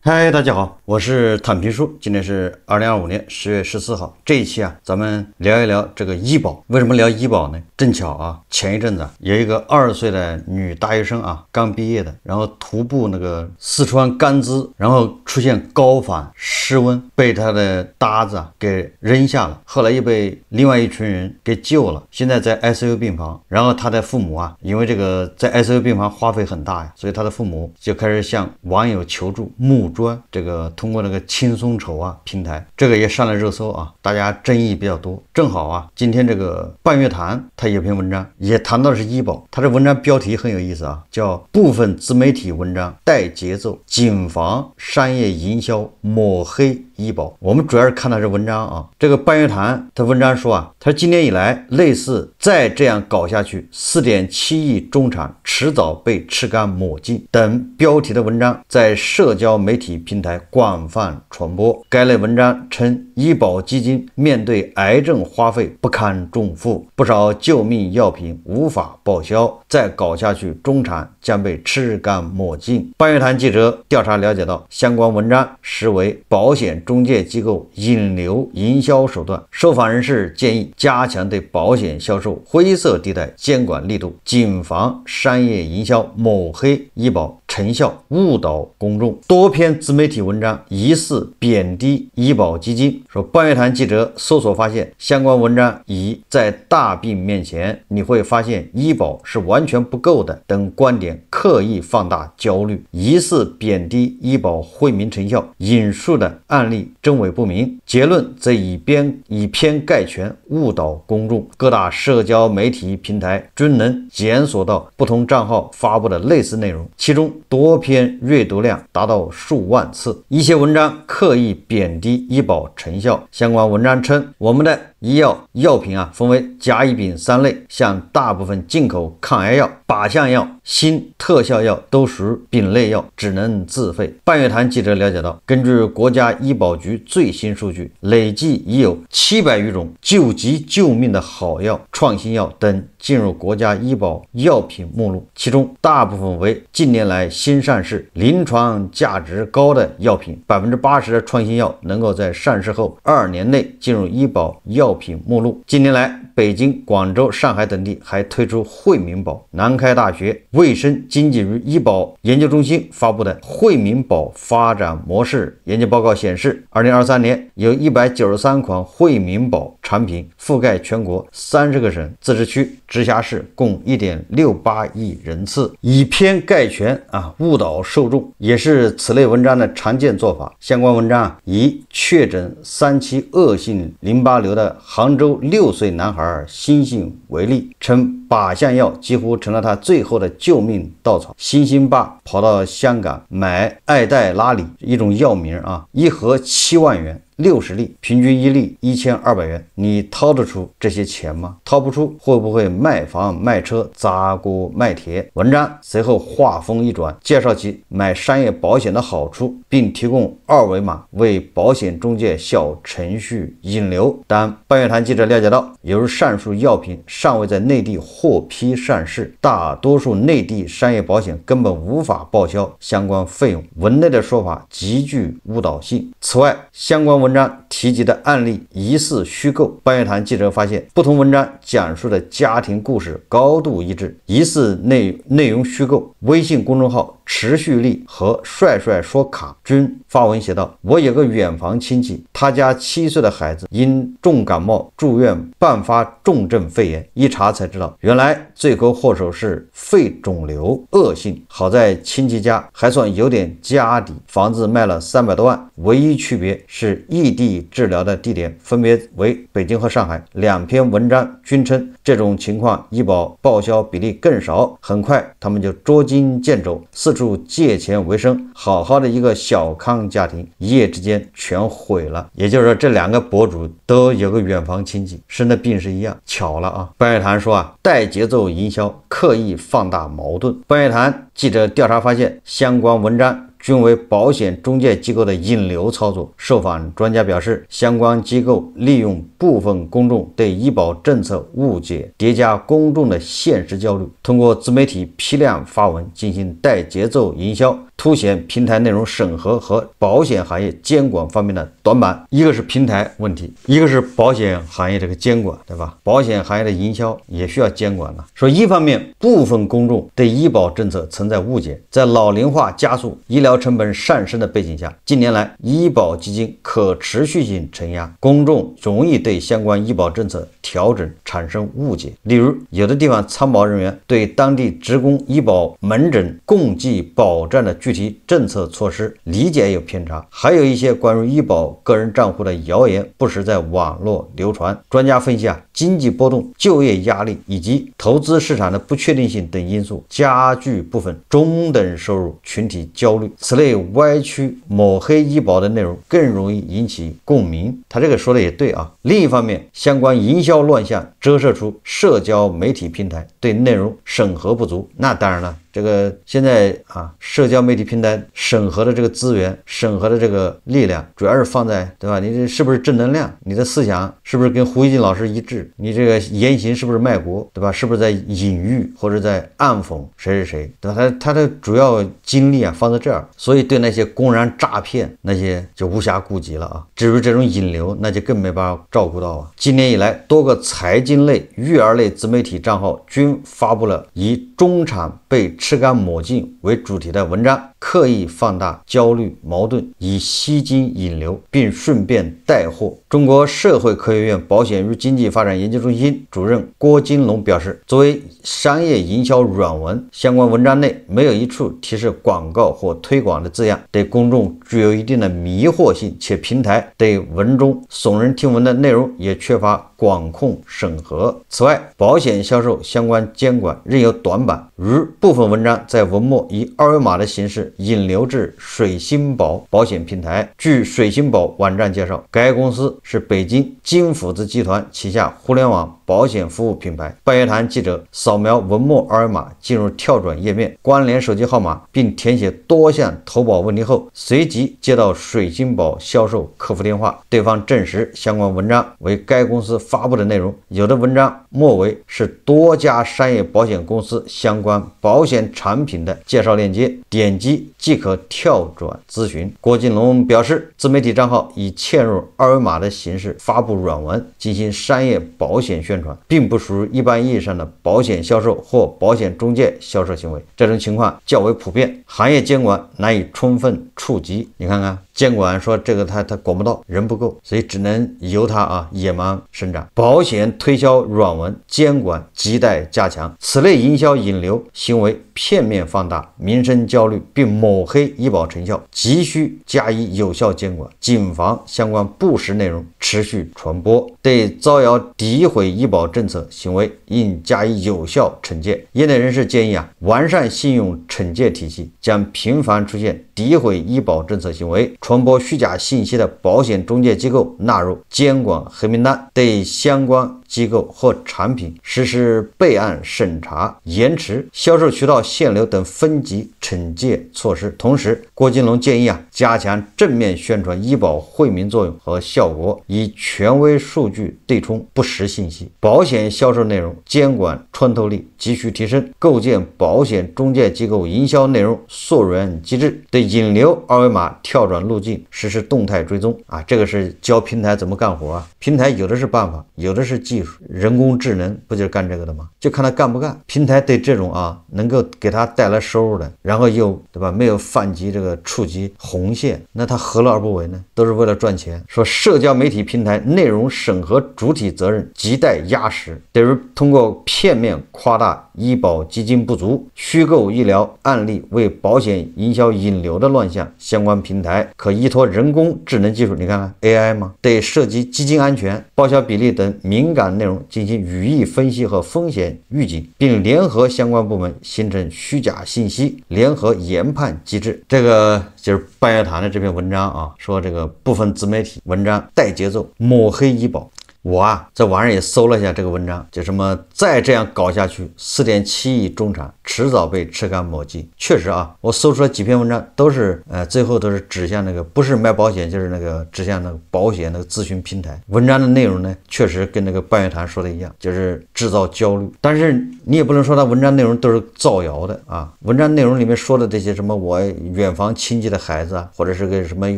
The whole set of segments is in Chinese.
嗨，大家好，我是坦平叔。今天是2025年10月14号。这一期咱们聊一聊这个医保。为什么聊医保呢？正巧前一阵子有一个20岁的女大学生刚毕业的，然后徒步那个四川甘孜，然后出现高反失温，被她的搭子给扔下了，后来又被另外一群人给救了，现在在 ICU 病房。然后她的父母因为这个在 ICU 病房花费很大所以她的父母就开始向网友求助募专，这个通过那个轻松筹平台，这个也上了热搜大家争议比较多。正好今天这个半月谈他有篇文章也谈到的是医保，他这文章标题很有意思叫部分自媒体文章带节奏，谨防商业营销抹黑医保。我们主要是看到这文章这个半月谈他文章说他今年以来类似再这样搞下去4.7亿中产迟早被吃干抹净等标题的文章在社交媒体平台广泛传播。该类文章称医保基金面对癌症花费不堪重负，不少救命药品无法报销，再搞下去中产将被吃干抹净。半月谈记者调查了解到，相关文章实为保险中介机构引流营销手段。受访人士建议加强对保险销售灰色地带监管力度，谨防商业营销抹黑医保成效，误导公众。多篇自媒体文章疑似贬低医保基金，说半月谈记者搜索发现，相关文章以在大病面前你会发现医保是完全不够的等观点刻意放大焦虑，疑似贬低医保惠民成效，引述的案例真伪不明，结论则以偏概全，误导公众。各大社交媒体平台均能检索到不同账号发布的类似内容，其中多篇阅读量达到数万次。一些文章刻意贬低医保成效，相关文章称，我们的医药品分为甲乙丙3类，像大部分进口抗癌药、靶向药、新特效药都属丙类药，只能自费。半月谈记者了解到，根据国家医保局最新数据，累计已有700余种救急救命的好药、创新药等进入国家医保药品目录，其中大部分为近年来新上市、临床价值高的药品。80%的创新药能够在上市后2年内进入医保药品目录。近年来，北京、广州、上海等地还推出惠民保。南开大学卫生经济与医保研究中心发布的惠民保发展模式研究报告显示，2023年有193款惠民保产品覆盖全国30个省、自治区、直辖市，共1.68亿人次。以偏概全误导受众也是此类文章的常见做法。相关文章以确诊3期恶性淋巴瘤的杭州6岁男孩星星为例，称靶向药几乎成了他最后的救命稻草。星星爸跑到香港买艾黛拉里，一种药名一盒7万元，60粒，平均1粒1200元。你掏得出这些钱吗？掏不出，会不会卖房卖车砸锅卖铁？文章随后话锋一转，介绍起买商业保险的好处，并提供2维码为保险中介小程序引流。但半月谈记者了解到，由于上述药品尚未在内地获批上市，大多数内地商业保险根本无法报销相关费用，文内的说法极具误导性。此外，相关文章提及的案例疑似虚构。半月谈记者发现，不同文章讲述的家庭故事高度一致，疑似内容虚构。微信公众号持续力和帅帅说卡均发文写道，我有个远房亲戚，他家7岁的孩子因重感冒住院伴发重症肺炎，一查才知道原来罪魁祸首是肺肿瘤恶性，好在亲戚家还算有点家底，房子卖了300多万，唯一区别是异地治疗的地点分别为北京和上海。2篇文章均称这种情况医保报销比例更少，很快他们就捉襟见肘，四处借钱为生，好好的一个小康家庭一夜之间全毁了。也就是说，这2个博主都有个远房亲戚，生的病是一样，巧了半月谈说带节奏营销，刻意放大矛盾。半月谈记者调查发现，相关文章均为保险中介机构的引流操作。受访专家表示，相关机构利用部分公众对医保政策误解，叠加公众的现实焦虑，通过自媒体批量发文进行带节奏营销，凸显平台内容审核和保险行业监管方面的短板。一个是平台问题，一个是保险行业这个监管，对吧？保险行业的营销也需要监管的。说一方面，部分公众对医保政策存在误解，在老龄化加速、医疗成本上升的背景下，近年来医保基金可持续性承压，公众容易对相关医保政策调整产生误解。例如，有的地方参保人员对当地职工医保门诊共计保障的具体政策措施理解有偏差，还有一些关于医保个人账户的谣言不时在网络流传。专家分析经济波动、就业压力以及投资市场的不确定性等因素加剧部分中等收入群体焦虑，此类歪曲抹黑医保的内容更容易引起共鸣。他这个说的也对啊。另一方面，相关营销乱象折射出社交媒体平台对内容审核不足。那当然了，这个现在社交媒体平台审核的这个资源、审核的这个力量，主要是放在，对吧？你这是不是正能量？你的思想是不是跟胡锡进老师一致？你这个言行是不是卖国，对吧？是不是在隐喻或者在暗讽谁是谁，对吧？他的主要精力放在这儿，所以对那些公然诈骗那些就无暇顾及了啊。至于这种引流，那就更没办法照顾到啊。今年以来，多个财经类、育儿类自媒体账号均发布了以中产被吃干抹净为主题的文章，刻意放大焦虑矛盾，以吸金引流，并顺便带货。中国社会科学院保险与经济发展研究中心主任郭金龙表示，作为商业营销软文，相关文章内没有一处提示广告或推广的字样，对公众具有一定的迷惑性，且平台对文中耸人听闻的内容也缺乏管控审核。此外，保险销售相关监管仍有短板，如部分文章在文末以二维码的形式引流至水星保保险平台。据水星保网站介绍，该公司是北京金斧子集团旗下互联网保险服务品牌。半月谈记者扫描文末二维码进入跳转页面，关联手机号码并填写多项投保问题后，随即接到水星保销售客服电话，对方证实相关文章为该公司发布的内容，有的文章末尾是多家商业保险公司相关保险产品的介绍链接，点击即可跳转咨询。郭金龙表示，自媒体账号以嵌入二维码的形式发布软文进行商业保险宣传，并不属于一般意义上的保险销售或保险中介销售行为，这种情况较为普遍，行业监管难以充分触及。你看看监管说这个他管不到，人不够，所以只能由他野蛮生长。保险推销软文监管亟待加强，此类营销引流行为片面放大民生焦虑并抹黑医保成效，急需加以有效监管，谨防相关不实内容持续传播。对造谣诋毁医保政策行为应加以有效惩戒。业内人士建议完善信用惩戒体系，将频繁出现诋毁医保政策行为、传播虚假信息的保险中介机构纳入监管黑名单，对相关机构或产品实施备案审查、延迟、销售渠道限流等分级惩戒措施。同时，郭金龙建议加强正面宣传医保惠民作用和效果，以权威数据对冲不实信息。保险销售内容监管穿透力急需提升，构建保险中介机构营销内容溯源机制，对引流二维码跳转路径实施动态追踪这个是教平台怎么干活平台有的是办法，有的是技术，人工智能不就是干这个的吗？就看他干不干。平台对这种能够给他带来收入的，然后又对吧没有犯及这个触及红线，那他何乐而不为呢？都是为了赚钱。说社交媒体平台内容审核主体责任亟待压实，比如通过片面夸大医保基金不足、虚构医疗案例为保险营销引流的乱象，相关平台可依托人工智能技术，你看看 AI 吗？对涉及基金安全、报销比例等敏感内容进行语义分析和风险预警，并联合相关部门形成虚假信息联合研判机制。这个就是半月谈的这篇文章说这个部分自媒体文章带节奏抹黑医保。我在网上也搜了一下这个文章，就什么再这样搞下去，4.7亿中产迟早被吃干抹净。确实我搜出来几篇文章都是最后都是指向那个不是卖保险，就是那个指向那个保险那个咨询平台。文章的内容呢，确实跟那个半月谈说的一样，就是制造焦虑。但是你也不能说他文章内容都是造谣的文章内容里面说的这些什么我远房亲戚的孩子或者是个什么一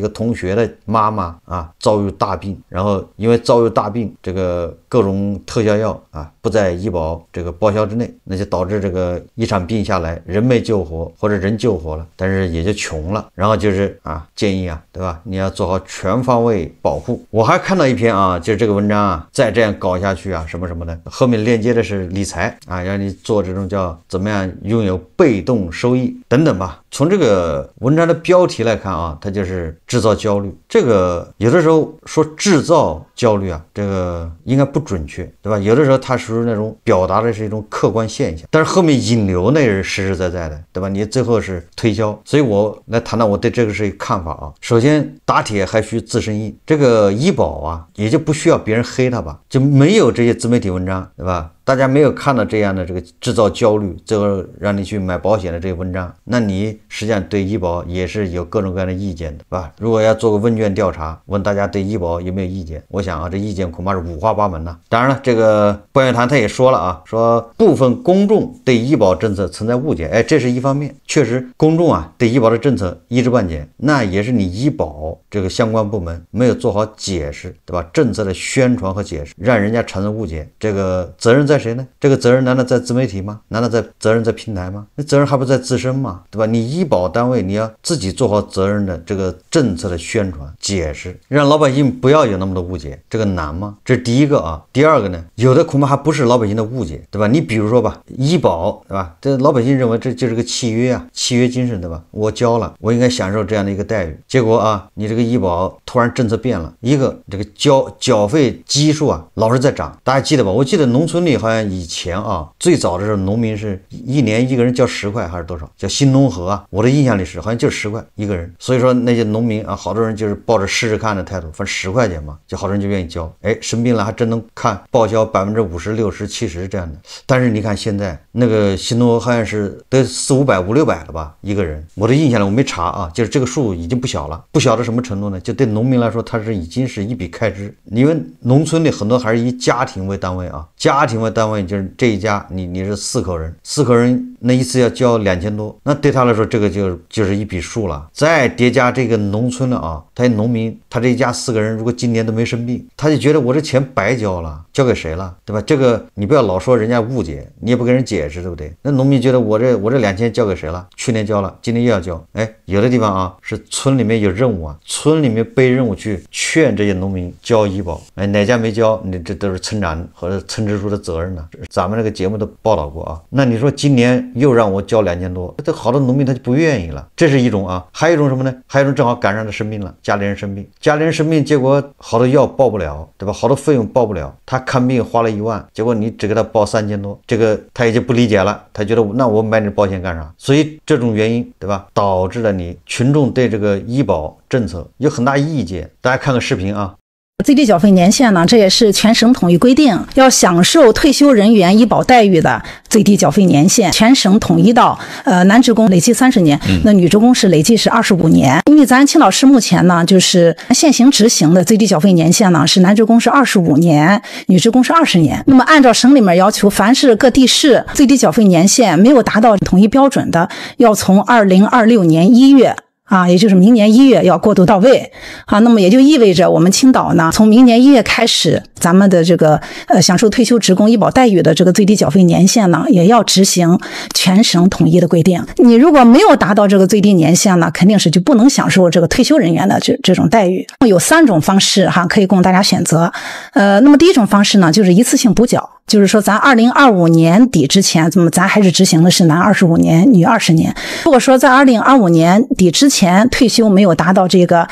个同学的妈妈遭遇大病，然后因为遭遇大病，这个各种特效药不在医保这个报销之内，那就导致这个一场病下来人没救活或者人救活了，但是也就穷了。然后就是建议对吧，你要做好全方位保护。我还看到一篇就是这个文章再这样搞下去什么什么的，后面链接的是理财让你做这种叫怎么样拥有被动收益等等吧。从这个文章的标题来看它就是制造焦虑。这个有的时候说制造焦虑这个应该不准确，对吧？有的时候它属于那种表达的是一种客观现象，但是后面引流那是实实在在的，对吧？你最后是推销。所以我来谈谈我对这个是一个看法首先打铁还需自身硬，这个医保也就不需要别人黑它吧，就没有这些自媒体文章，对吧？大家没有看到这样的这个制造焦虑，最后让你去买保险的这个文章，那你实际上对医保也是有各种各样的意见的，是吧？如果要做个问卷调查，问大家对医保有没有意见，我想这意见恐怕是五花八门呐。当然了，这个半月谈他也说了说部分公众对医保政策存在误解，这是一方面，确实公众对医保的政策一知半解，那也是你医保这个相关部门没有做好解释，对吧？政策的宣传和解释，让人家产生误解，这个责任在谁呢？这个责任难道在自媒体吗？难道责任在平台吗？那责任还不在自身吗？对吧？你医保单位你要自己做好责任的这个政策的宣传解释，让老百姓不要有那么多误解，这个难吗？这是第一个第二个呢，有的恐怕还不是老百姓的误解，对吧？你比如说吧，医保，对吧？这老百姓认为这就是个契约契约精神，对吧？我交了，我应该享受这样的一个待遇。结果你这个医保突然政策变了，一个这个缴费基数老是在涨，大家记得吧？我记得农村里好像以前最早的时候农民是一年一个人交10块还是多少，叫新农合我的印象里是好像就10块一个人。所以说那些农民好多人就是抱着试试看的态度，反正10块钱嘛，就好多人就愿意交。生病了还真能看报销50%、60%、70%这样的。但是你看现在那个新农合好像是得400、500、600了吧一个人，我的印象里我没查就是这个数已经不小了，不小到什么程度呢？就对农民来说，它是已经是一笔开支。因为农村里很多还是以家庭为单位家庭为单位，就是这一家你是4口人，4口人那一次要交2000多，那对他来说这个就是一笔数了。再叠加这个农村的他农民，他这一家4个人如果今年都没生病，他就觉得我这钱白交了，交给谁了，对吧？这个你不要老说人家误解，你也不跟人解释，对不对？那农民觉得我这2000交给谁了？去年交了，今年又要交。有的地方是村里面有任务村里面背任务去劝这些农民交医保，哪家没交，你这都是村长或者村支书的责任咱们这个节目都报道过那你说今年又让我交2000多，这好多农民他就不愿意了，这是一种还有一种什么呢？还有一种正好赶上他生病了，家里人生病，结果好多药报不了，对吧？好多费用报不了，他看病花了1万，结果你只给他报3000多，这个他也就不理解了，他觉得那我买你保险干啥？所以这种原因，对吧？导致了你群众对这个医保政策有很大意见。大家看个视频最低缴费年限呢，这也是全省统一规定，要享受退休人员医保待遇的最低缴费年限，全省统一到男职工累计30年，那女职工是累计是25年。因为咱青岛市目前呢，就是现行执行的最低缴费年限呢，是男职工是25年，女职工是20年。那么按照省里面要求，凡是各地市最低缴费年限没有达到统一标准的，要从2026年1月也就是明年1月要过渡到位那么也就意味着我们青岛呢，从明年1月开始，咱们的这个享受退休职工医保待遇的这个最低缴费年限呢，也要执行全省统一的规定。你如果没有达到这个最低年限呢，肯定是就不能享受这个退休人员的这种待遇。有3种方式可以供大家选择。那么第一种方式呢，就是一次性补缴。就是说咱2025年底之前，那么咱还是执行的是男25年，女20年。如果说在2025年底之前退休没有达到这个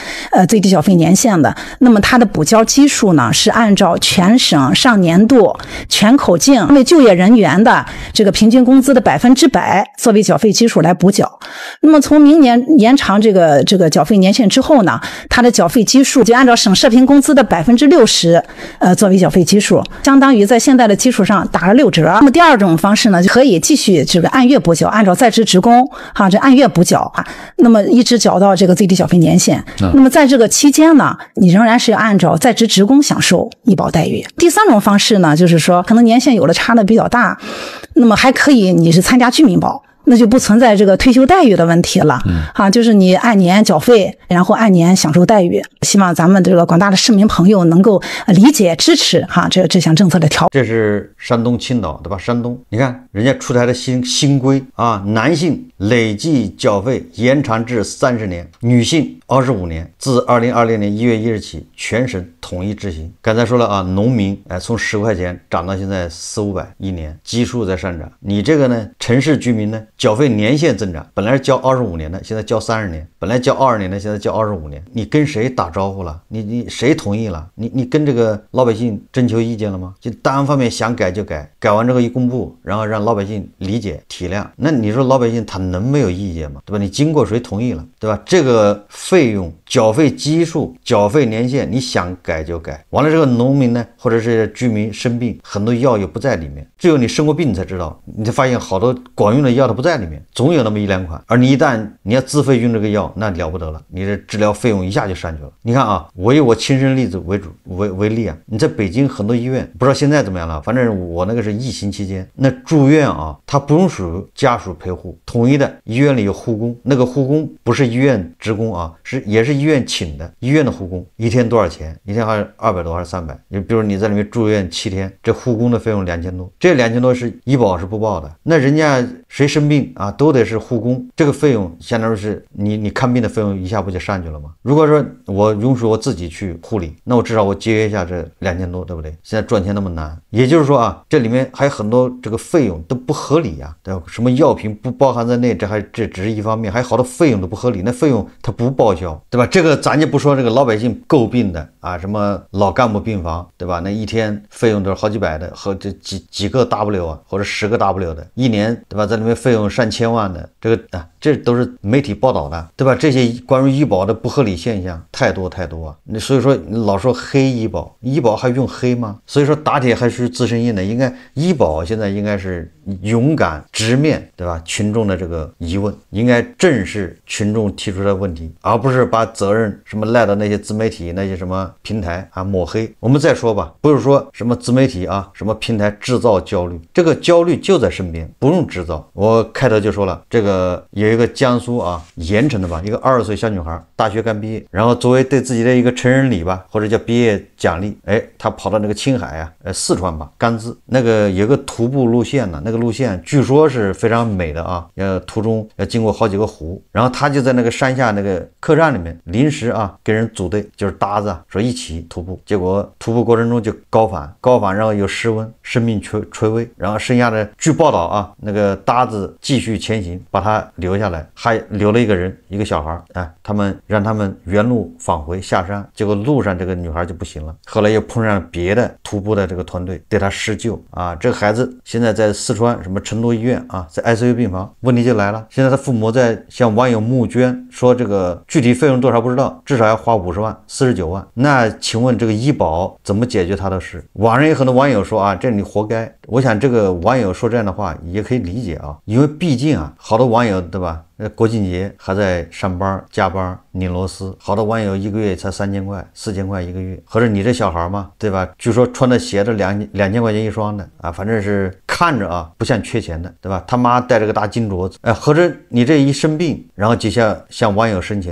最低缴费年限的，那么它的补交基数呢是按照全省上年度全口径为就业人员的这个平均工资的100%作为缴费基数来补缴。那么从明年延长这个缴费年限之后呢，它的缴费基数就按照省社平工资的60%作为缴费基数，相当于在现在的基础上打了6折。那么第二种方式呢，就可以继续这个按月补缴，按照在职职工这按月补缴那么一直缴到这个最低缴费年限。那么在这个期间呢，你仍然是要按照在职职工享受医保待遇。第三种方式呢，就是说可能年限有的差的比较大，那么还可以你是参加居民保，那就不存在这个退休待遇的问题了就是你按年缴费，然后按年享受待遇。希望咱们这个广大的市民朋友能够理解支持这项政策的调。这是山东青岛对吧？山东你看人家出台的新规男性累计缴费延长至30年，女性25年，自2020年1月1日起全省统一执行。刚才说了农民从10块钱涨到现在400-500一年，基数在上涨。你这个呢，城市居民呢，缴费年限增长，本来是交25年的，现在交30年，本来交22年的，现在交25年。你跟谁打招呼了？你谁同意了？你跟这个老百姓征求意见了吗？就单方面想改就改，改完之后一公布，然后让老百姓理解体谅，那你说老百姓他能没有意见吗？对吧？你经过谁同意了？对吧？这个费用、缴费基数、缴费年限，你想改就改。完了这个农民呢，或者是居民生病，很多药又不在里面，只有你生过病你才知道，你才发现好多管用的药它不在里面，总有那么1-2款。而你一旦你要自费用这个药，那了不得了，你的治疗费用一下就上去了。你看我以我亲身例子为例你在北京很多医院，不知道现在怎么样了，反正我那个是疫情期间，那住院他不用属家属陪护，统一的医院里有护工，那个护工不是医院职工也是医院请的，医院的护工，一天多少钱？一天还是200多还是300？你比如你在里面住院7天，这护工的费用2000多，这2000多是医保是不报的。那人家谁生病都得是护工，这个费用相当于是你看病的费用一下不就上去了吗？如果说我允许我自己去护理，那我至少我节约一下这2000多，对不对？现在赚钱那么难，也就是说这里面还有很多这个费用都不合理对吧？什么药品不包含在内，这只是一方面，还有好多费用都不合理，那费用它不报销，对吧？这个咱就不说这个老百姓诟病的什么老干部病房，对吧？那一天费用都是好几百的，和这几个 W 或者10个 W 的，一年对吧？在里面费用上千万的，这都是媒体报道的，对吧？这些关于医保的不合理现象太多所以说老说黑医保，医保还用黑吗？所以说打铁还需自身硬的，应该医保现在应该是勇敢直面，对吧？群众的这个疑问，应该正视群众提出的问题，而不是把责任什么赖到那些自媒体、那些什么平台抹黑。我们再说吧，不是说什么自媒体什么平台制造焦虑，这个焦虑就在身边，不用制造。我开头就说了，这个有一个江苏盐城的吧，一个20岁小女孩，大学刚毕业，然后作为对自己的一个成人礼吧，或者叫毕业奖励，她跑到那个青海四川吧，甘孜那个有个徒步路线呢，那个路线据说是非常美的途中要经过好几个湖，然后她就在那个山下那个客栈里面临时跟人组队，就是搭子说一起徒步，结果徒步过程中就高反，然后有失温，生命垂危，然后剩下的据报道那个搭子继续前行，把他留下来，还留了一个人，一个小孩让他们原路返回下山，结果路上这个女孩就不行了，后来又碰上别的徒步的这个团队对她施救这个孩子现在在四川什么成都医院在 ICU 病房。问题就来了，现在他父母在向网友募捐，说这个具体费用多少不知道，至少要花50万49万。那请问这个医保怎么解决他的事？网上有很多网友说这你活该。我想这个网友说这样的话也可以理解因为毕竟好多网友对吧，国庆节还在上班加班拧螺丝，好多网友一个月才3000块4000块一个月，合着你这小孩嘛，对吧？据说穿的鞋子2000块钱一双的反正是看着不像缺钱的，对吧？他妈带着个大金镯子合着你这一生病，然后就向网友伸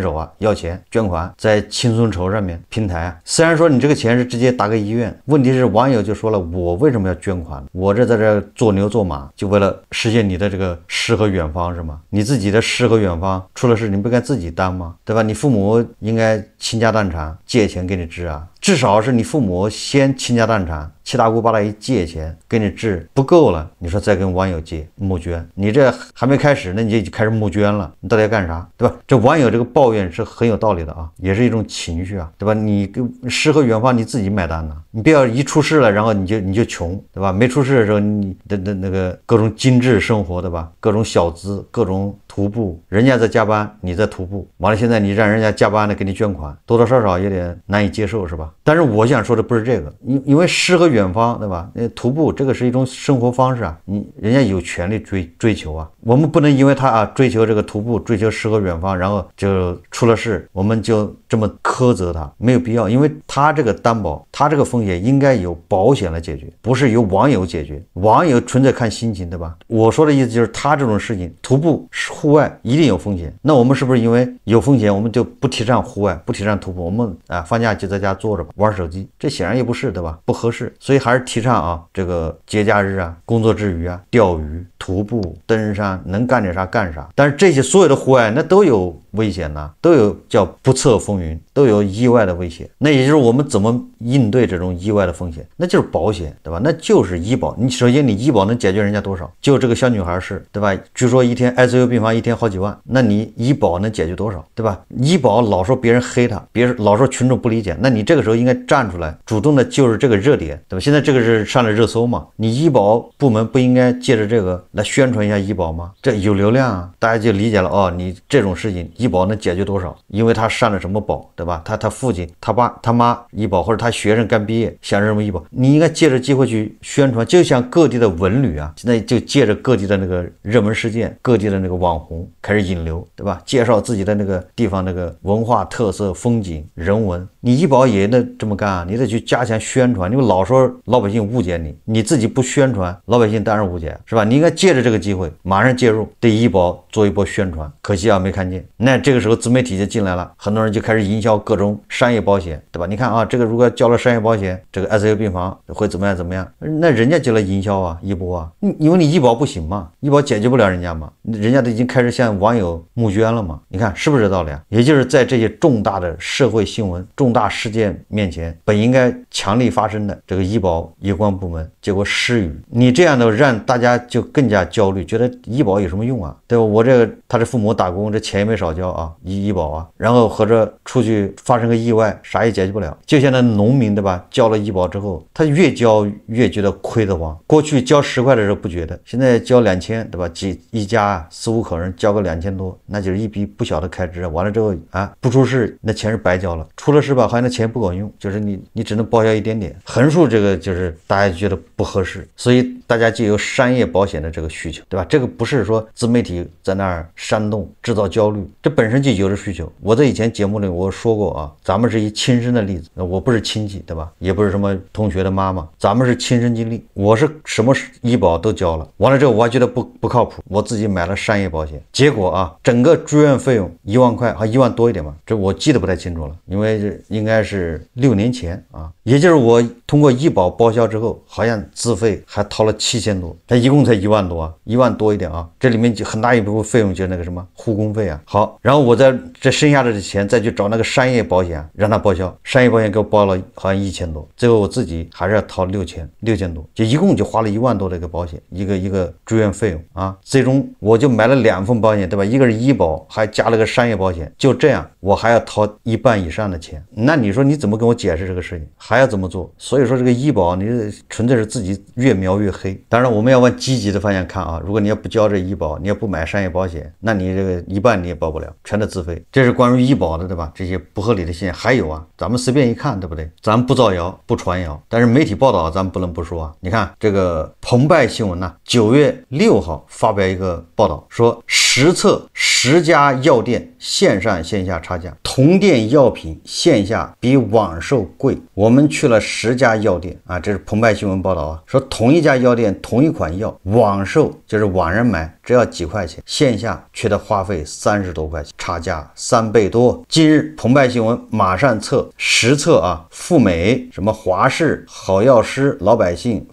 手要钱捐款，在轻松筹上面平台虽然说你这个钱是直接打给医院，问题是网友就说了，我为什么要捐款？我这在这做牛做马，就为了实现你的这个诗和远方是吗？你自己的诗和远方出了事你不该自己担吗？对吧？你父母应该倾家荡产借钱给你治啊？至少是你父母先倾家荡产，七大姑八大姨借钱给你治不够了，你说再跟网友借募捐，你这还没开始，那你就开始募捐了，你到底要干啥，对吧？这网友这个抱怨是很有道理的啊，也是一种情绪啊，对吧？你诗和远方你自己买单呢，你不要一出事了，然后你就穷，对吧？没出事的时候，你的那个各种精致生活，对吧？各种小资，各种徒步，人家在加班，你在徒步，完了现在你让人家加班的给你捐款，多多少少有点难以接受，是吧？但是我想说的不是这个，因为诗和远方，对吧？徒步这个是一种生活方式啊，人家有权利追求啊，我们不能因为他啊追求这个徒步，追求诗和远方，然后就出了事，我们就这么苛责他，没有必要，因为他这个担保，他这个风险应该由保险来解决，不是由网友解决，网友纯粹看心情，对吧？我说的意思就是他这种事情，徒步户外一定有风险，那我们是不是因为有风险，我们就不提倡户外，不提倡徒步，我们放假就在家坐着吧，玩手机，这显然也不是，对吧？不合适，所以还是提倡啊，这个节假日啊，工作之余啊，钓鱼、徒步、登山，能干点啥干啥。但是这些所有的户外那都有危险呐，都有叫不测风云，都有意外的危险。那也就是我们怎么应对这种意外的风险，那就是保险，对吧？那就是医保。你首先你医保能解决人家多少？就这个小女孩是，对吧？据说一天 ICU 病房一天好几万，那你医保能解决多少，对吧？医保老说别人黑他，别人老说群众不理解，那你这个时候应该站出来，主动的就是这个热点，对吧？现在这个是上了热搜嘛，你医保部门不应该借着这个来宣传一下医保吗？这有流量啊，大家就理解了哦，你这种事情医保能解决多少？因为他上了什么保，对吧？他父亲、他爸、他妈医保，或者他学生刚毕业想什么医保，你应该借着机会去宣传，就像各地的文旅啊，现在就借着各地的那个热门事件，各地的那个网红开始引流，对吧？介绍自己的那个地方那个文化特色、风景、人文，你医保也得这么干啊，你得去加强宣传，你老说老百姓误解你，你自己不宣传，老百姓当然误解，是吧？你应该借着这个机会马上介入，对医保做一波宣传，可惜啊没看见。那这个时候自媒体就进来了，很多人就开始营销各种商业保险，对吧？你看啊，这个如果交了商业保险，这个 ICU 病房会怎么样怎么样，那人家就来营销啊，一波啊，因为你医保不行嘛，医保解决不了人家嘛，人家都已经开始向网友募捐了嘛，你看是不是这道理啊？也就是在这些重大的社会新闻、重大事件面前，本应该强力发声的这个医保有关部门，结果失语，你这样的让大家就更加焦虑，觉得医保有什么用啊？对吧？我这个他这父母打工，这钱也没少交啊，医保啊，然后或者出去发生个意外，啥也解决不了。就像那农民，对吧？交了医保之后，他越交越觉得亏得慌。过去交10块的时候不觉得，现在交2000，对吧？一家4、5口人交个2000多，那就是一笔不小的开支。完了之后啊，不出事那钱是白交了，出了事吧，好像那钱不够用，就是你只能报销一点点，横竖这个就是大家觉得不合适，所以大家就有商业保险的这个需求，对吧？这个不是说自媒体在那儿煽动制造焦虑，这本身就有的需求。我在以前节目里我说过啊，咱们是一亲身的例子，我不是亲戚，对吧？也不是什么同学的妈妈，咱们是亲身经历。我是什么医保都交了，完了之后我还觉得不靠谱，我自己买了商业保险，结果啊，整个住院费用1万块，还1万多一点吧，这我记得不太清楚了，因为这应该是6年前啊，也就是我通过医保报销之后，好像自费还掏了7000多，它一共才1万多啊，1万多一点啊，这里面就很大一部分费用就是那个什么护工费啊。好，然后我在这剩下的钱再去找那个商业保险让他报销，商业保险给我报了好像1000多，最后我自己还是要掏6000多，就一共就花了1万多的一个保险，一个住院费用啊。最终我就买了2份保险，对吧？一个是医保，还加了个商业保险，就这样我还要掏1半以上的钱，那你说你怎么跟我解释这个事情？还要怎么做？所以说这个医保你纯粹是自己越描越黑。当然我们要往积极的方向看啊，如果你要不交这医保，你要不买商业保险，那你这个1半你也报不了，全都自费。这是关于医保的，对吧？这些不合理的现象还有啊，咱们随便一看，对不对？咱们不造谣不传谣，但是媒体报道咱们不能不说啊。你看这个澎湃新闻9月6号发表一个报道，说实测10家药店线上线下差价，同店药品线下比网售贵。我们去了10家家药店啊，这是澎湃新闻报道啊，说同一家药店同一款药，网售就是网上买只要几块钱，线下却得花费30多块钱，差价3倍多。近日，澎湃新闻马上实测啊，富美、什么华氏、好药师、老百姓、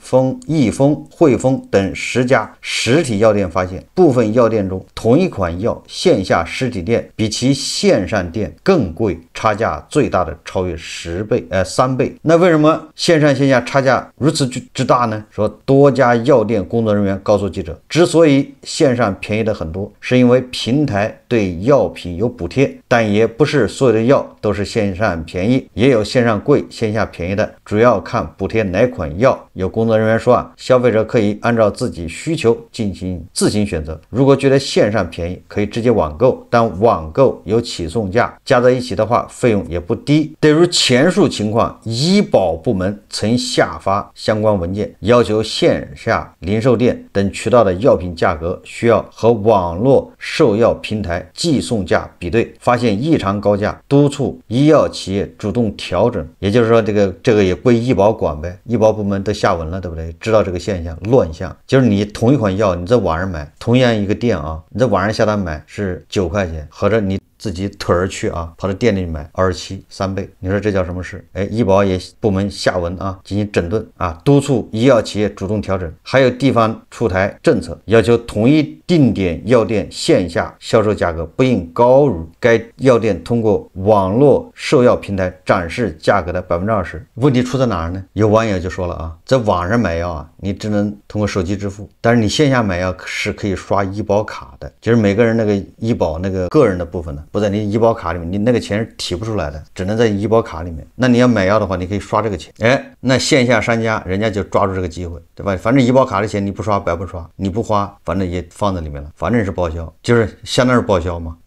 益丰、汇丰等10家实体药店发现，部分药店中同一款药线下实体店比其线上店更贵，差价最大的超越3倍。那为什么线上线下差价如此之大呢？说多家药店工作人员告诉记者，之所以线上便宜的很多，是因为平台对药品有补贴，但也不是所有的药都是线上便宜，也有线上贵线下便宜的，主要看补贴哪款药。有工作人员说啊，消费者可以按照自己需求进行自行选择，如果觉得线上便宜，可以直接网购，但网购有起送价，加在一起的话费用也不低。对于前述情况，医保部门曾下发相关文件，要求线下零售店等渠道的药品价格需要和网络售药平台寄送价比对，发现异常高价，督促医药企业主动调整。也就是说，这个也归医保管呗，医保部门都下文了，对不对？知道这个现象乱象，就是你同一款药你在网上买，同样一个店啊，你在网上下单买是9块钱，合着你自己腿儿去啊，跑到店里买27，3倍，你说这叫什么事？医保也部门下文啊，进行整顿啊，督促医药企业主动调整。还有地方出台政策，要求统一定点药店线下销售价格不应高于该药店通过网络售药平台展示价格的20%。问题出在哪儿呢？有网友就说了啊，在网上买药啊，你只能通过手机支付，但是你线下买药是可以刷医保卡的，就是每个人那个医保那个个人的部分呢，不在你医保卡里面，你那个钱是提不出来的，只能在医保卡里面。那你要买药的话，你可以刷这个钱。那线下商家人家就抓住这个机会，对吧？反正医保卡的钱你不刷白不刷，你不花反正也放在里面了，反正是报销，就是相当是报销嘛。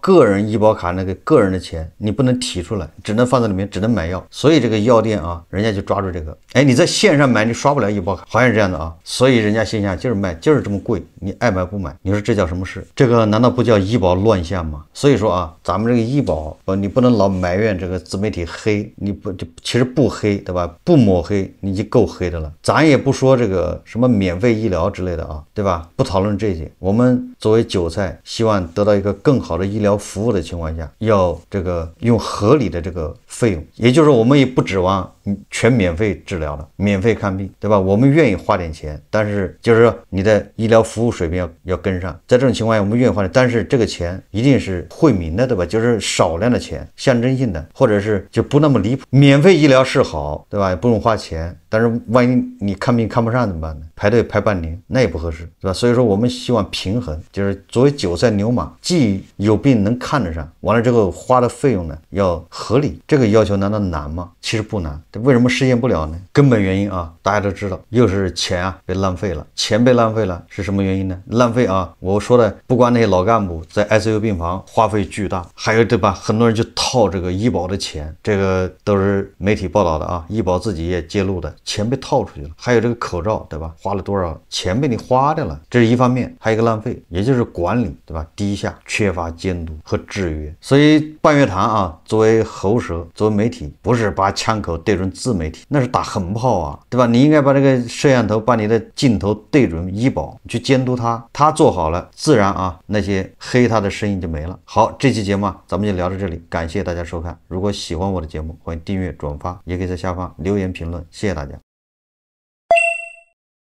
个人医保卡那个个人的钱你不能提出来，只能放在里面，只能买药。所以这个药店啊，人家就抓住这个。你在线上买你刷不了医保卡，好像是这样的啊。所以人家线下就是卖，就是这么贵，你爱买不买。你说这叫什么事？这个难道不叫医保乱象吗？所以说啊，咱们这个医保你不能老埋怨这个自媒体黑，你不就其实不黑，对吧？不抹黑你就够黑的了。咱也不说这个什么免费医疗之类的啊，对吧？不讨论这些。我们作为韭菜，希望得到一个更好的医疗服务的情况下，要这个用合理的这个费用，也就是说我们也不指望全免费治疗了，免费看病，对吧？我们愿意花点钱，但是就是说你的医疗服务水平要跟上。在这种情况下，我们愿意花点，但是这个钱一定是惠民的，对吧？就是少量的钱，象征性的，或者是就不那么离谱。免费医疗是好，对吧？也不用花钱，但是万一你看病看不上怎么办呢？排队排半年，那也不合适，对吧？所以说我们希望平衡，就是作为韭菜牛马，既有病能看得上，完了这个花的费用呢要合理。这个要求难道难吗？其实不难。为什么实现不了呢？根本原因啊，大家都知道，又是钱啊被浪费了。钱被浪费了是什么原因呢？浪费啊，我说的不光那些老干部在 ICU 病房花费巨大，还有对吧？很多人就套这个医保的钱，这个都是媒体报道的啊，医保自己也揭露的，钱被套出去了。还有这个口罩，对吧？花了多少钱被你花掉了，这是一方面。还有一个浪费，也就是管理，对吧？低下，缺乏监督和制约。所以半月谈啊，作为喉舌，作为媒体，不是把枪口对准自媒体，那是打横炮啊，对吧？你应该把这个摄像头，把你的镜头对准医保，去监督他做好了，自然啊那些黑他的声音就没了。好，这期节目咱们就聊到这里，感谢大家收看。如果喜欢我的节目，欢迎订阅转发，也可以在下方留言评论，谢谢大家。